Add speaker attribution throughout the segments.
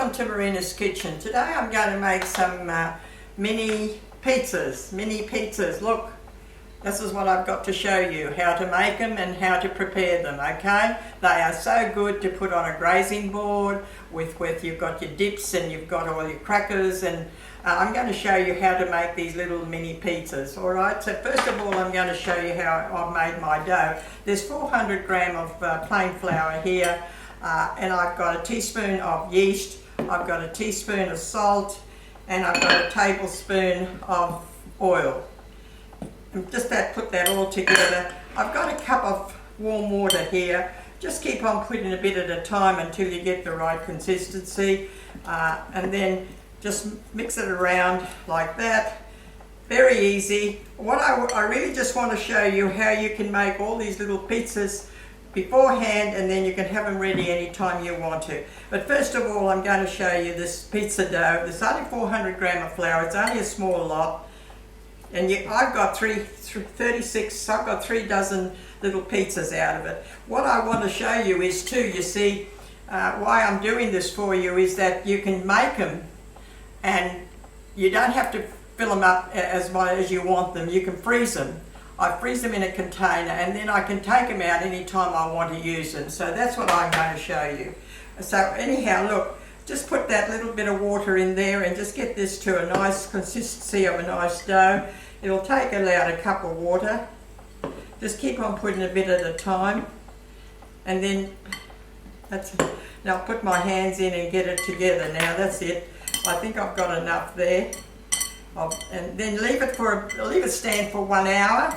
Speaker 1: Welcome to Marina's Kitchen. Today I'm going to make some mini pizzas. Look, this is what I've got to show you, how to make them and how to prepare them, okay? They are so good to put on a grazing board with you've got your dips and you've got all your crackers, and I'm going to show you how to make these little mini pizzas, alright? So first of all I'm going to show you how I've made my dough. There's 400 grams of plain flour here. And I've got a teaspoon of yeast, I've got a teaspoon of salt, and I've got a tablespoon of oil. And just put that all together. I've got a cup of warm water here. Just keep on putting a bit at a time until you get the right consistency. And then just mix it around like that. Very easy. What I really just want to show you how you can make all these little pizzas beforehand, and then you can have them ready anytime you want to. But first of all, I'm going to show you this pizza dough. There's only 400 grams of flour. It's only a small lot, and I've got 36. I've got 3 dozen little pizzas out of it. What I want to show you is too, you see, why I'm doing this for you is that you can make them, and you don't have to fill them up as much as you want them. You can freeze them. I freeze them in a container, and then I can take them out anytime I want to use them. So that's what I'm going to show you. So anyhow, look, just put that little bit of water in there and just get this to a nice consistency of a nice dough. It'll take about a cup of water. Just keep on putting a bit at a time. And then, now I'll put my hands in and get it together now. That's it. I think I've got enough there. And then leave it stand for 1 hour,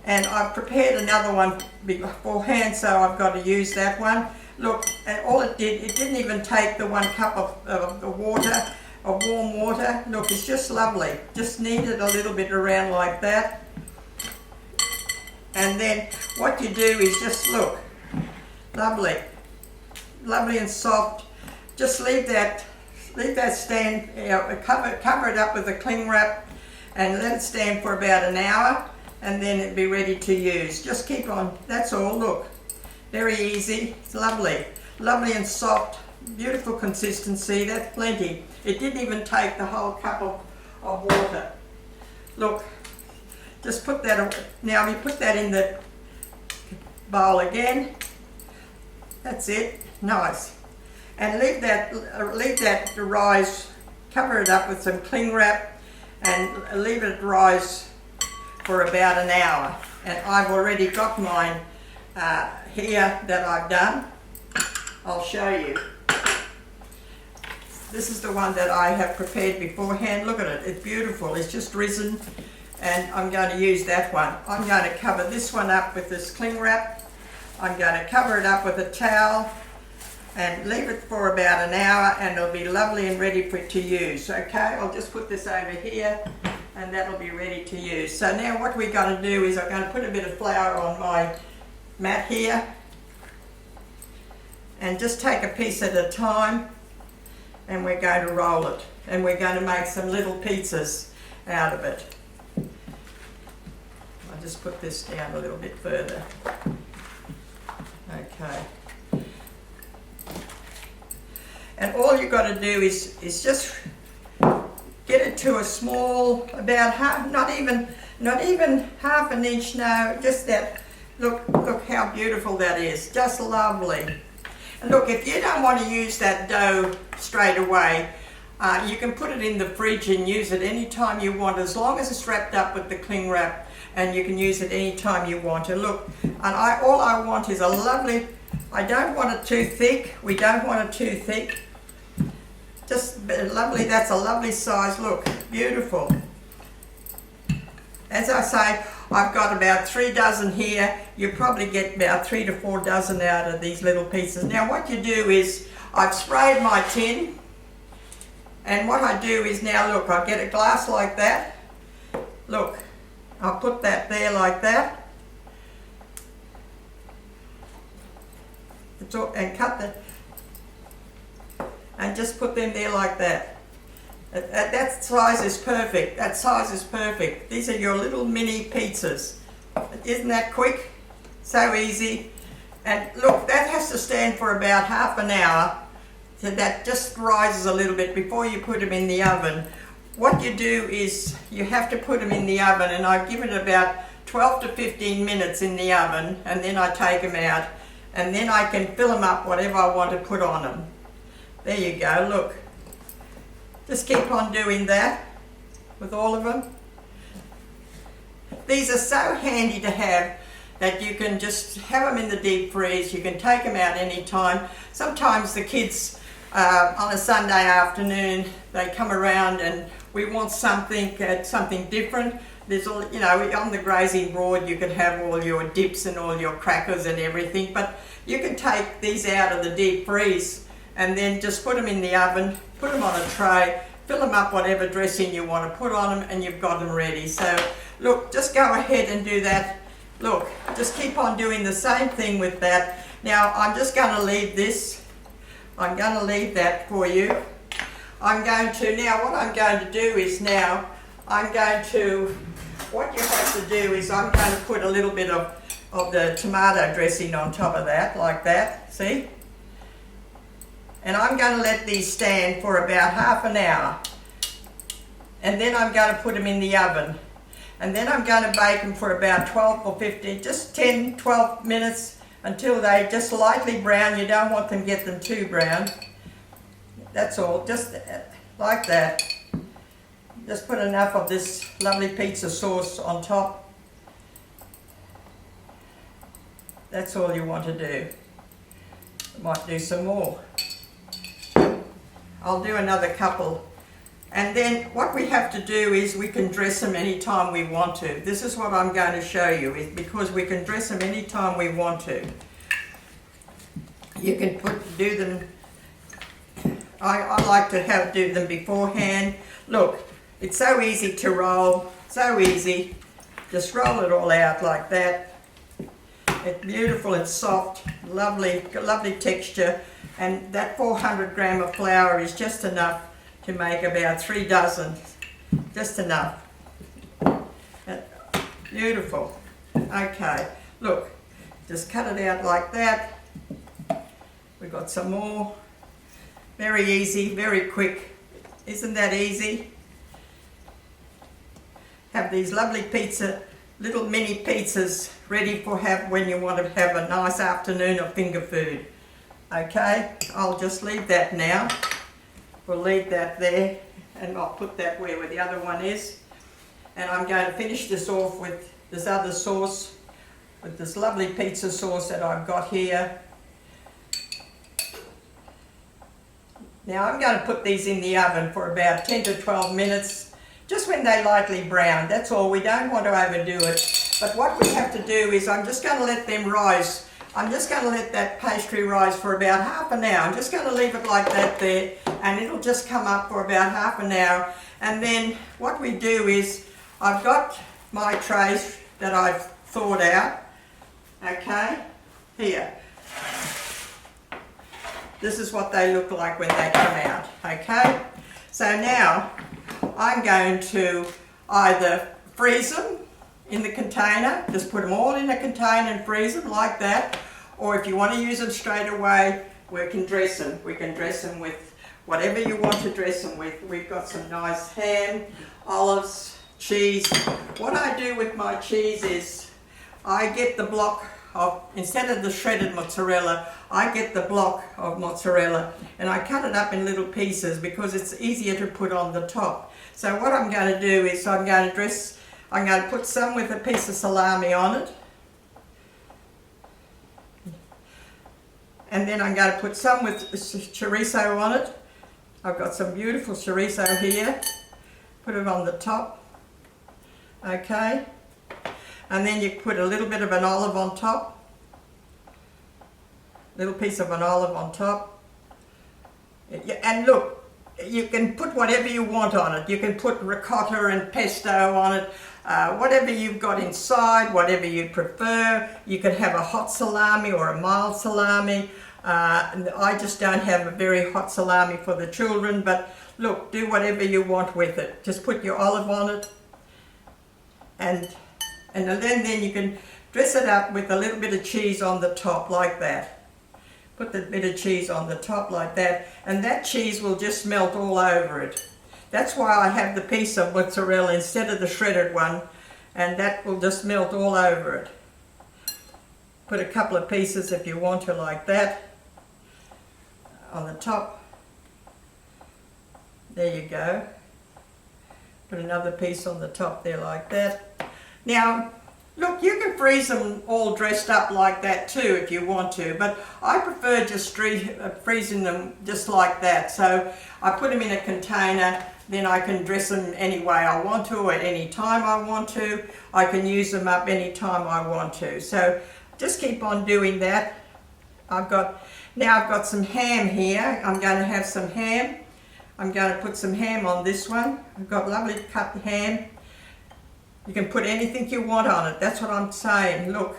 Speaker 1: and I've prepared another one beforehand, so I've got to use that one. Look, and all it didn't even take the 1 cup of the water, of warm water. Look, it's just lovely. Just knead it a little bit around like that, and then what you do is just look, lovely and soft. Just leave that stand, cover it up with a cling wrap and let it stand for about an hour, and then it'll be ready to use. Just keep on, that's all. Look, very easy. It's lovely and soft, beautiful consistency. That's plenty. It didn't even take the whole cup of water. Look, just put that, now we put that in the bowl again. That's it, nice. And leave that to rise, cover it up with some cling wrap, and leave it rise for about an hour. And I've already got mine here that I've done. I'll show you. This is the one that I have prepared beforehand. Look at it, it's beautiful. It's just risen, and I'm going to use that one. I'm going to cover this one up with this cling wrap. I'm going to cover it up with a towel and leave it for about an hour, and it'll be lovely and ready for it to use. Okay, I'll just put this over here, and that'll be ready to use. So now what we're going to do is I'm going to put a bit of flour on my mat here, and just take a piece at a time, and we're going to roll it, and we're going to make some little pizzas out of it. I'll just put this down a little bit further. Okay. And all you've got to do is just get it to a small, about half, not even half an inch, no, just that. Look how beautiful that is, just lovely. And look, if you don't want to use that dough straight away, you can put it in the fridge and use it anytime you want, as long as it's wrapped up with the cling wrap, and you can use it anytime you want to. Look, and all I want is a lovely, I don't want it too thick, we don't want it too thick. Just lovely, that's a lovely size. Look, beautiful. As I say, I've got about 3 dozen here. You probably get about 3 to 4 dozen out of these little pieces. Now what you do is, I've sprayed my tin, and what I do is now, look, I get a glass like that. Look, I'll put that there like that. And cut the, and just put them there like that. That size is perfect. That size is perfect. These are your little mini pizzas. Isn't that quick? So easy. And look, that has to stand for about half an hour. so that just rises a little bit before you put them in the oven. What you do is you have to put them in the oven, and I give it about 12 to 15 minutes in the oven, and then I take them out, and then I can fill them up whatever I want to put on them. There you go, look. Just keep on doing that with all of them. These are so handy to have that you can just have them in the deep freeze. You can take them out anytime. Sometimes the kids on a Sunday afternoon, they come around and we want something different. There's all, you know, on the grazing board you can have all your dips and all your crackers and everything, but you can take these out of the deep freeze and then just put them in the oven, put them on a tray, fill them up whatever dressing you want to put on them, and you've got them ready. So look, just go ahead and do that. Look, just keep on doing the same thing with that. Now I'm just going to leave this. I'm going to leave that for you. What I'm going to do is now, what you have to do is I'm going to put a little bit of the tomato dressing on top of that, like that, see? And I'm going to let these stand for about half an hour. And then I'm going to put them in the oven. And then I'm going to bake them for about 12 or 15, just 10, 12 minutes until they just lightly brown. You don't want them to get them too brown. That's all, just like that. Just put enough of this lovely pizza sauce on top. That's all you want to do. Might do some more. I'll do another couple. And then what we have to do is we can dress them anytime we want to. This is what I'm going to show you, is because we can dress them anytime we want to. You can do them, I like to do them beforehand. Look, it's so easy to roll, so easy. Just roll it all out like that. It's beautiful and soft, lovely, lovely texture. And that 400 gram of flour is just enough to make about 3 dozen, just enough. Beautiful. Okay, look, just cut it out like that. We've got some more. Very easy, very quick. Isn't that easy? Have these lovely little mini pizzas ready for when you want to have a nice afternoon of finger food. Okay, I'll just leave that now. We'll leave that there, and I'll put that where the other one is. And I'm going to finish this off with this other sauce, with this lovely pizza sauce that I've got here. Now I'm going to put these in the oven for about 10 to 12 minutes, just when they're lightly brown. That's all. We don't want to overdo it. But what we have to do is I'm just going to let them rise. I'm just going to let that pastry rise for about half an hour. I'm just going to leave it like that there, and it'll just come up for about half an hour. And then what we do is, I've got my trays that I've thawed out, okay, here. This is what they look like when they come out, okay? So now, I'm going to either freeze them in the container, just put them all in a container and freeze them like that, or if you want to use them straight away, we can dress them. We can dress them with whatever you want to dress them with. We've got some nice ham, olives, cheese. What I do with my cheese is I get the block of, instead of the shredded mozzarella, I get the block of mozzarella and I cut it up in little pieces because it's easier to put on the top. So what I'm going to do is I'm going to put some with a piece of salami on it. And then I'm going to put some with chorizo on it. I've got some beautiful chorizo here. Put it on the top. Okay. And then you put a little bit of an olive on top. Little piece of an olive on top. And look, you can put whatever you want on it. You can put ricotta and pesto on it. Whatever you've got inside, whatever you prefer. You can have a hot salami or a mild salami. I just don't have a very hot salami for the children, but look, do whatever you want with it. Just put your olive on it, and then you can dress it up with a little bit of cheese on the top like that. Put the bit of cheese on the top like that, and that cheese will just melt all over it. That's why I have the piece of mozzarella instead of the shredded one, and that will just melt all over it. Put a couple of pieces if you want to like that on the top. There you go. Put another piece on the top there like that. Now, look, you can freeze them all dressed up like that too if you want to, but I prefer just freezing them just like that. So I put them in a container, then I can dress them any way I want to, or any time I want to. I can use them up any time I want to. So just keep on doing that. I've got some ham here. I'm going to have some ham. I'm going to put some ham on this one. I've got lovely cut ham. You can put anything you want on it. That's what I'm saying. Look,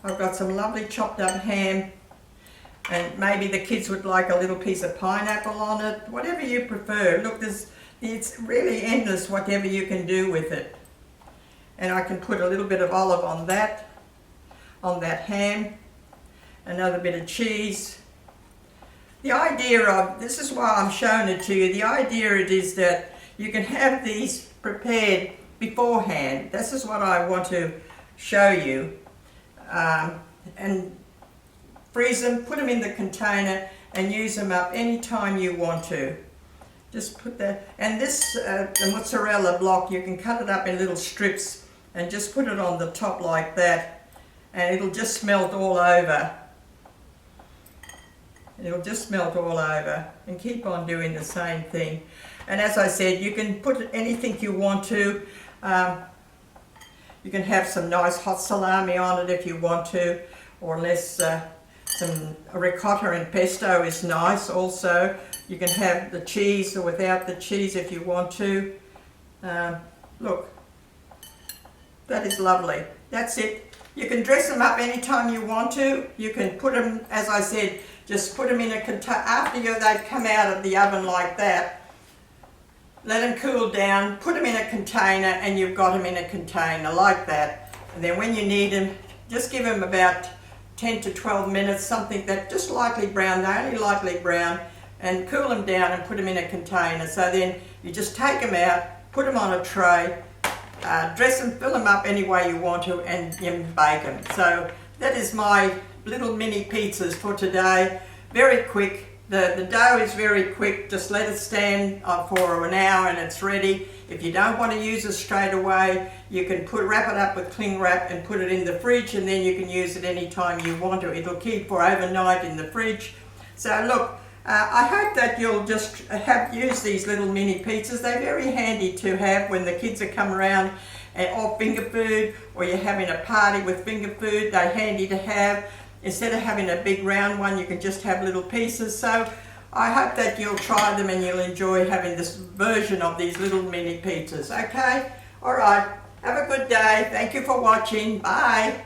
Speaker 1: I've got some lovely chopped up ham, and maybe the kids would like a little piece of pineapple on it. Whatever you prefer. Look, it's really endless whatever you can do with it. And I can put a little bit of olive on that ham, another bit of cheese. The idea of, this is why I'm showing it to you, the idea it is that you can have these prepared beforehand. This is what I want to show you. And freeze them, put them in the container, and use them up any time you want to. Just put that, and this the mozzarella block, you can cut it up in little strips and just put it on the top like that, and it'll just melt all over. It'll just melt all over, and keep on doing the same thing. And as I said, you can put anything you want to. You can have some nice hot salami on it if you want to, or less. Some ricotta and pesto is nice also. You can have the cheese or without the cheese if you want to. Look, that is lovely. That's it. You can dress them up anytime you want to. You can put them, as I said, just put them in a container after they've come out of the oven like that. Let them cool down, put them in a container, and you've got them in a container like that. And then when you need them, just give them about 10 to 12 minutes, something that just lightly brown, they're only lightly brown, and cool them down and put them in a container. So then you just take them out, put them on a tray, dress them, fill them up any way you want to, and you bake them. So that is my little mini pizzas for today. Very quick. The dough is very quick. Just let it stand for an hour and it's ready. If you don't want to use it straight away, you can wrap it up with cling wrap and put it in the fridge, and then you can use it anytime you want to. It'll keep for overnight in the fridge. So look, I hope that you'll just use these little mini pizzas. They're very handy to have when the kids are come around or finger food, or you're having a party with finger food. They're handy to have. Instead of having a big round one, you can just have little pieces. So I hope that you'll try them and you'll enjoy having this version of these little mini pizzas. Okay? All right. Have a good day. Thank you for watching. Bye.